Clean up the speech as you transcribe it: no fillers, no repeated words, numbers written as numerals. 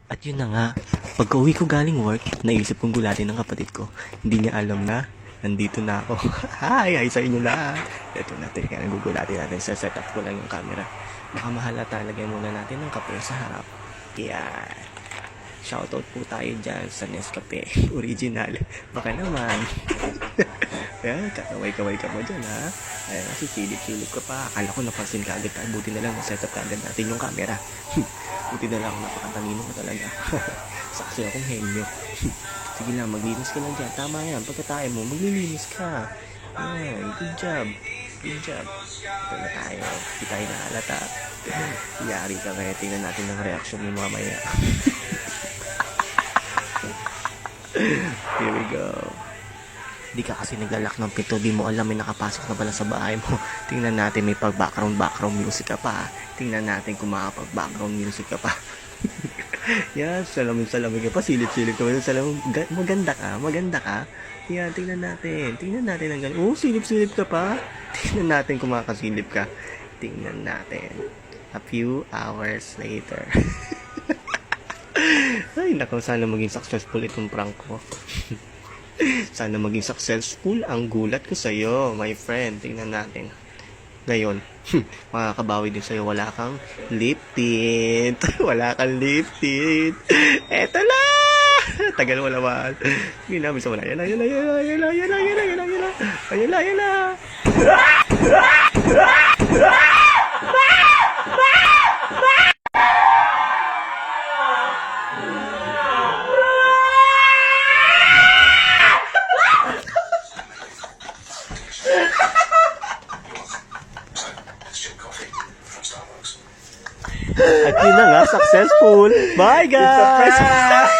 At yun na nga, pagka-uwi ko galing work, naisip kong gulatin ng kapatid ko. Hindi niya alam na, nandito na ako. Hi sa inyo lahat. Ito natin, kaya nagugulatin natin. Sa setup ko lang yung camera. Baka mahalata, lagyan muna natin ng kape sa harap. Kaya, shoutout po tayo dyan sa Nescafe Original. Baka naman. Ayan, kakaway-kaway ka mo dyan, ha? Ayan, sisilip-silip ka pa. Akala ko napansin ka agad. Buti na lang na-setup ka agad natin yung camera. Buti na lang, napakatalino ko talaga. Saksi akong henyo. Sige lang, maglinis ka lang dyan. Tama yan, pagkatayo mo, maglilinis ka. Ayan, good job. Good job. Ito na tayo. Hindi tayo nahalata. Yari ka kaya. Tingnan natin ang reaction mo mamaya. Here we go. Di ka kasi naglalak ng pinto, di mo alam may nakapasok na pala sa bahay mo. Tingnan natin, may pag-background music ka pa. Tingnan natin kung makapag-background music ka pa. Yan, salamin ka pa, silip-silip ka pa. Salamin, maganda ka. Yan, tingnan natin ang galing. Oh, silip-silip ka pa. Tingnan natin kung makasilip ka. Tingnan natin. A few hours later. Ay, naku, sana maging successful itong prank ko. Sana maging successful ang gulat ko sa'yo, my friend. Tingnan natin. Ngayon, makakabawi din sa'yo. Wala kang lip tint. Wala kang lip tint. Eto na! Tagal mo naman. Hindi namin sa wala. Yan na. At yun na nga, successful. Bye, guys! It's a prank!